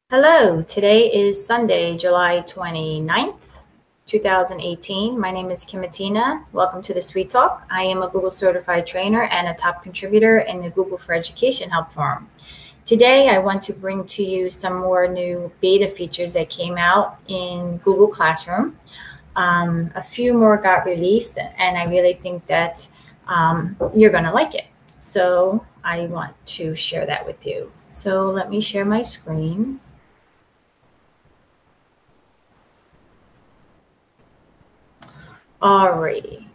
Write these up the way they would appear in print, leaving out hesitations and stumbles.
Hello, today is Sunday, July 29th, 2018. My name is Kimatina. Welcome to the Sweet Talk. I am a Google certified trainer and a top contributor in the Google for Education Help Forum. Today, I want to bring to you some more new beta features that came out in Google Classroom. A few more got released, and I really think that you're going to like it. So I want to share that with you. So let me share my screen. Alrighty.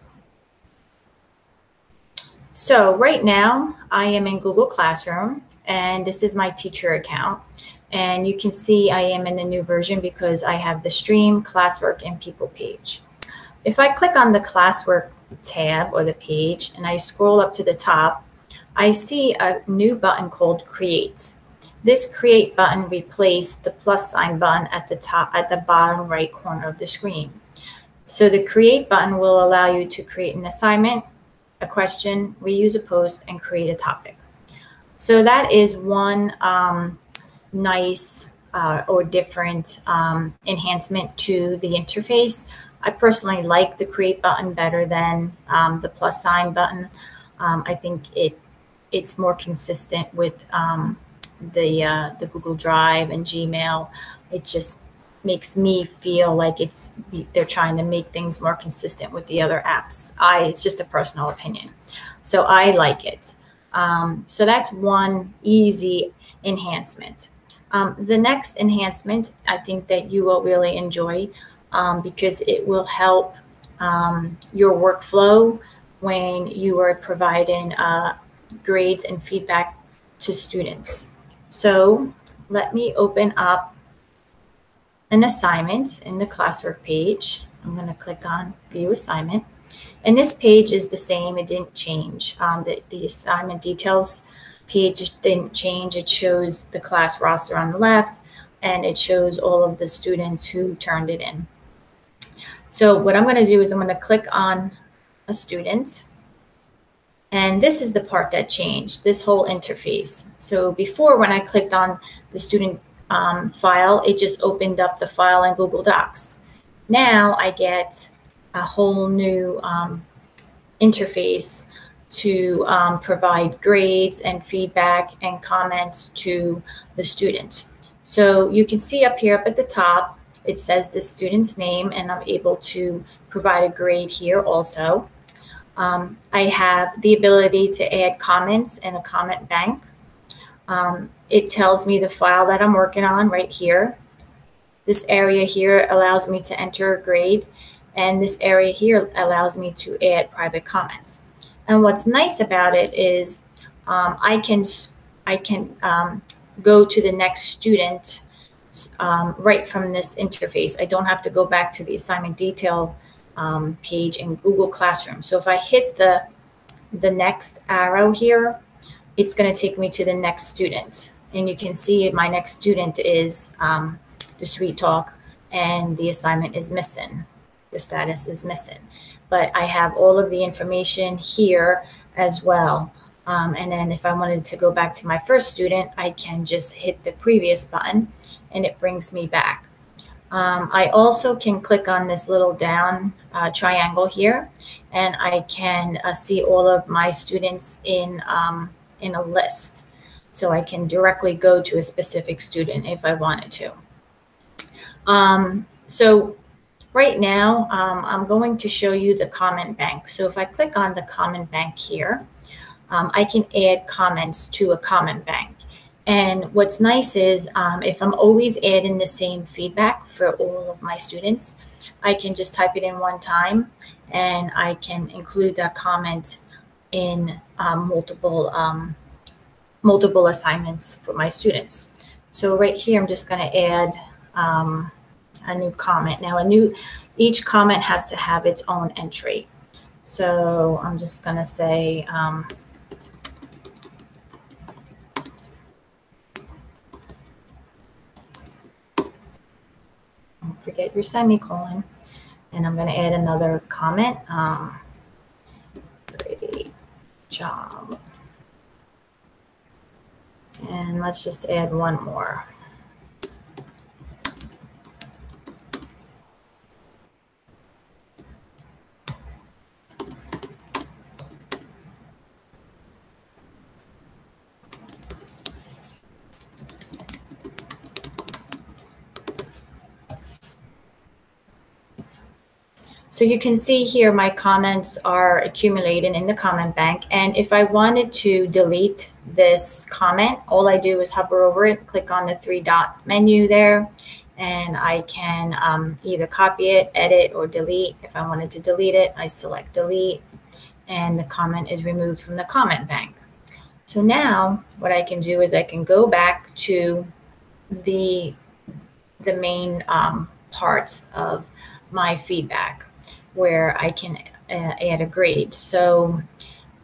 So right now I am in Google Classroom and this is my teacher account. And you can see I am in the new version because I have the stream, Classwork, and people page. If I click on the Classwork tab or the page and I scroll up to the top, I see a new button called Create. This Create button replaced the plus sign button at the bottom right corner of the screen. So the Create button will allow you to create an assignment, a question, reuse a post, and create a topic. So that is one nice or different enhancement to the interface. I personally like the Create button better than the plus sign button. I think it's more consistent with the Google Drive and Gmail. It just makes me feel like they're trying to make things more consistent with the other apps. It's just a personal opinion. So I like it. So that's one easy enhancement. The next enhancement, I think that you will really enjoy because it will help your workflow when you are providing grades and feedback to students. So let me open up an assignment in the Classwork page. I'm going to click on View Assignment. And this page is the same. It didn't change. The assignment details page didn't change. It shows the class roster on the left, and it shows all of the students who turned it in. So what I'm going to do is I'm going to click on a student. And this is the part that changed, this whole interface. So before, when I clicked on the student file, it just opened up the file in Google Docs. Now I get a whole new interface to provide grades and feedback and comments to the student. So you can see up here up at the top, it says the student's name, and I'm able to provide a grade here also. I have the ability to add comments in a comment bank. It tells me the file that I'm working on right here. This area here allows me to enter a grade, and this area here allows me to add private comments. And what's nice about it is I can go to the next student right from this interface. I don't have to go back to the assignment detail page in Google Classroom. So if I hit the next arrow here, it's going to take me to the next student. And you can see my next student is the Sweet Talk, and the assignment is missing. The status is missing. But I have all of the information here as well. And then if I wanted to go back to my first student, I can just hit the previous button and it brings me back. I also can click on this little down triangle here, and I can see all of my students in a list. So I can directly go to a specific student if I wanted to. So right now, I'm going to show you the comment bank. So if I click on the comment bank here, I can add comments to a comment bank. And what's nice is if I'm always adding the same feedback for all of my students, I can just type it in one time and I can include that comment in multiple assignments for my students. So right here, I'm just going to add a new comment. Now each comment has to have its own entry. So I'm just going to say, don't forget your semicolon. And I'm going to add another comment. Great job. And let's just add one more. So you can see here my comments are accumulated in the comment bank. And if I wanted to delete this comment, all I do is hover over it, click on the 3-dot menu there, and I can either copy it, edit, or delete. If I wanted to delete it, I select delete, and the comment is removed from the comment bank. So now what I can do is I can go back to the main part of my feedback, where I can add a grade. So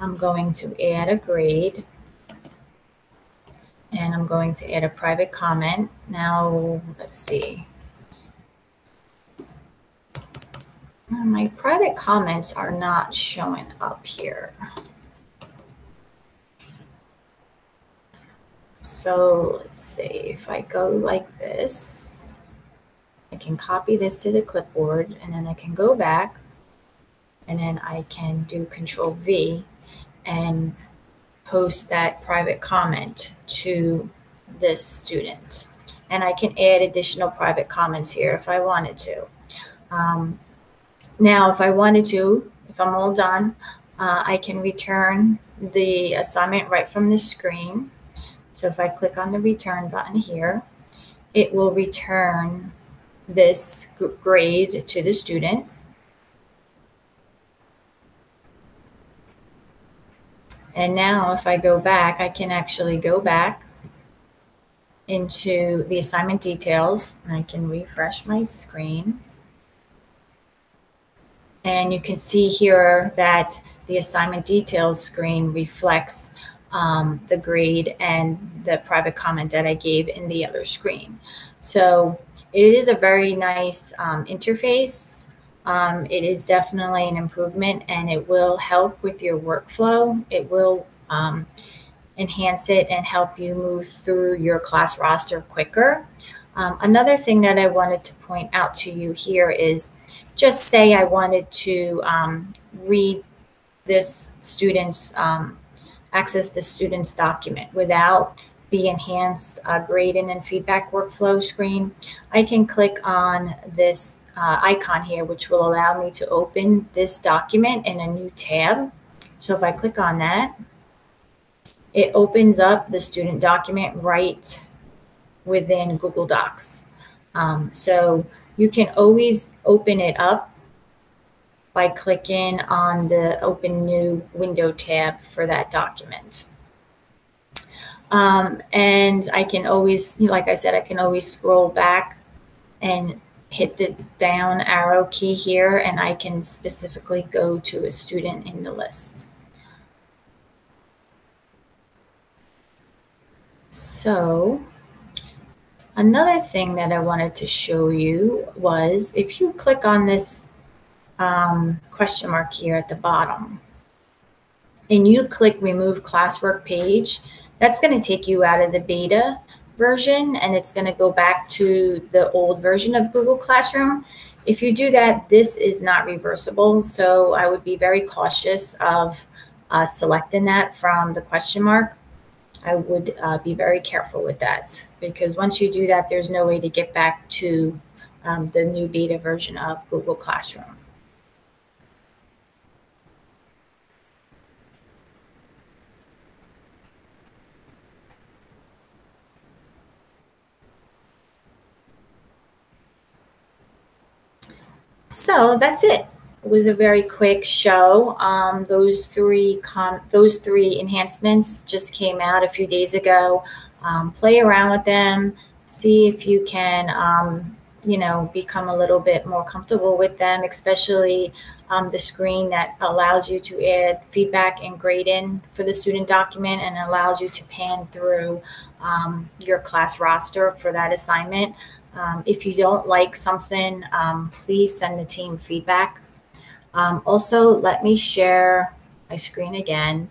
I'm going to add a grade, and I'm going to add a private comment. Now, let's see. My private comments are not showing up here. So let's see, if I go like this, I can copy this to the clipboard, and then I can go back, and then I can do Control V and post that private comment to this student. And I can add additional private comments here if I wanted to. Now, if I wanted to, if I'm all done, I can return the assignment right from the screen. So if I click on the return button here, it will return this grade to the student. And now if I go back, I can actually go back into the assignment details, and I can refresh my screen. And you can see here that the assignment details screen reflects the grade and the private comment that I gave in the other screen. So it is a very nice interface. It is definitely an improvement, and it will help with your workflow. It will enhance it and help you move through your class roster quicker. Another thing that I wanted to point out to you here is, just say I wanted to read this student's, access the student's document without the enhanced grading and feedback workflow screen. I can click on this icon here, which will allow me to open this document in a new tab. So if I click on that, it opens up the student document right within Google Docs. So you can always open it up by clicking on the Open New Window tab for that document. And I can always, like I said, I can always scroll back and hit the down arrow key here, and I can specifically go to a student in the list. So another thing that I wanted to show you was, if you click on this question mark here at the bottom, and you click Remove Classwork Page, that's going to take you out of the beta version, and it's going to go back to the old version of Google Classroom. If you do that, this is not reversible, so I would be very cautious of selecting that from the question mark. I would be very careful with that, because once you do that, there's no way to get back to the new beta version of Google Classroom. So that's it. It was a very quick show. Those three enhancements just came out a few days ago. Play around with them, see if you can, become a little bit more comfortable with them, especially the screen that allows you to add feedback and grading for the student document, and allows you to pan through your class roster for that assignment. If you don't like something, please send the team feedback. Also, let me share my screen again.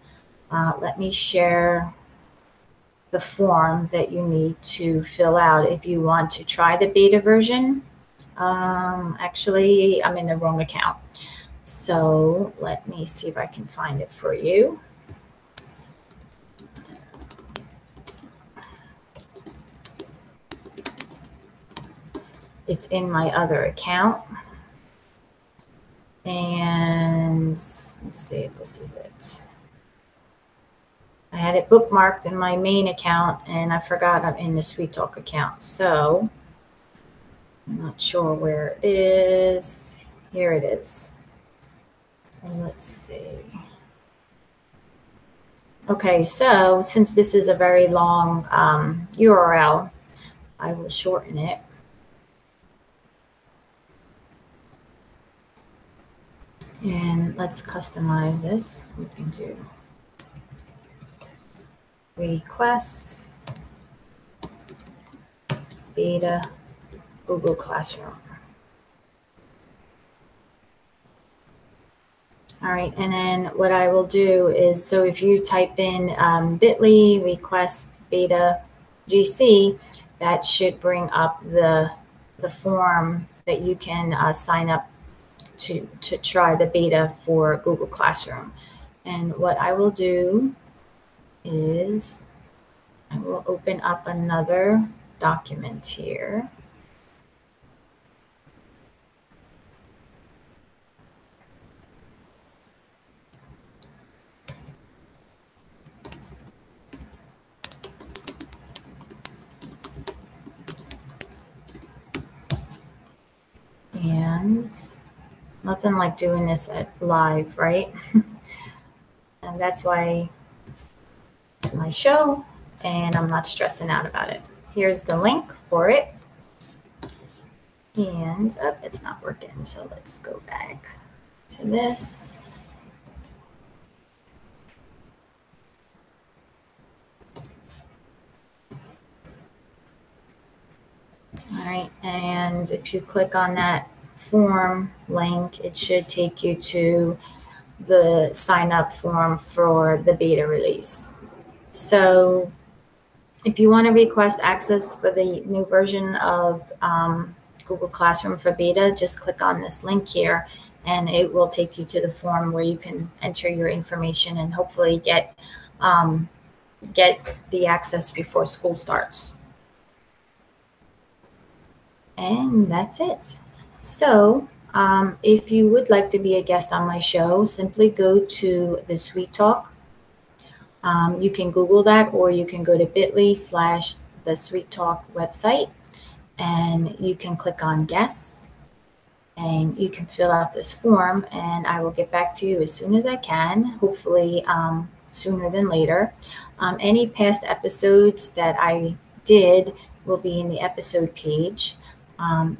Let me share the form that you need to fill out if you want to try the beta version. Actually, I'm in the wrong account. So let me see if I can find it for you. It's in my other account. And let's see if this is it. I had it bookmarked in my main account and I forgot I'm in the SweetTalk account. So I'm not sure where it is. Here it is. So let's see. Okay, so since this is a very long URL, I will shorten it. And let's customize this. We can do request beta Google Classroom. All right, and then what I will do is, so if you type in bit.ly request beta GC, that should bring up the form that you can sign up to try the beta for Google Classroom. And what I will do is I will open up another document here. And nothing like doing this at live, right? And that's why it's my show and I'm not stressing out about it. Here's the link for it. And it's not working. So let's go back to this. All right. And if you click on that form link, it should take you to the sign up form for the beta release. So if you want to request access for the new version of Google Classroom for beta, just click on this link here and it will take you to the form where you can enter your information and hopefully get the access before school starts. And that's it. So if you would like to be a guest on my show, simply go to the SweetTalk. You can Google that, or you can go to bit.ly/the SweetTalk website, and you can click on guests, and you can fill out this form, and I will get back to you as soon as I can, hopefully sooner than later. Any past episodes that I did will be in the episode page.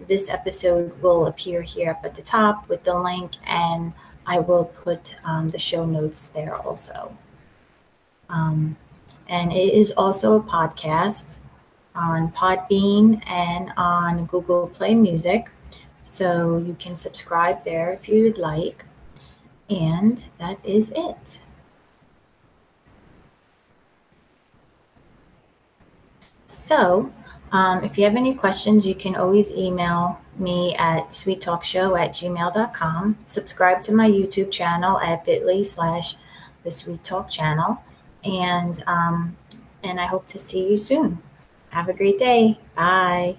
This episode will appear here up at the top with the link, and I will put the show notes there also. And it is also a podcast on Podbean and on Google Play Music. So you can subscribe there if you would like. And that is it. So if you have any questions, you can always email me at sweettalkshow@gmail.com. Subscribe to my YouTube channel at bit.ly/the SweetTalk channel. And I hope to see you soon. Have a great day. Bye.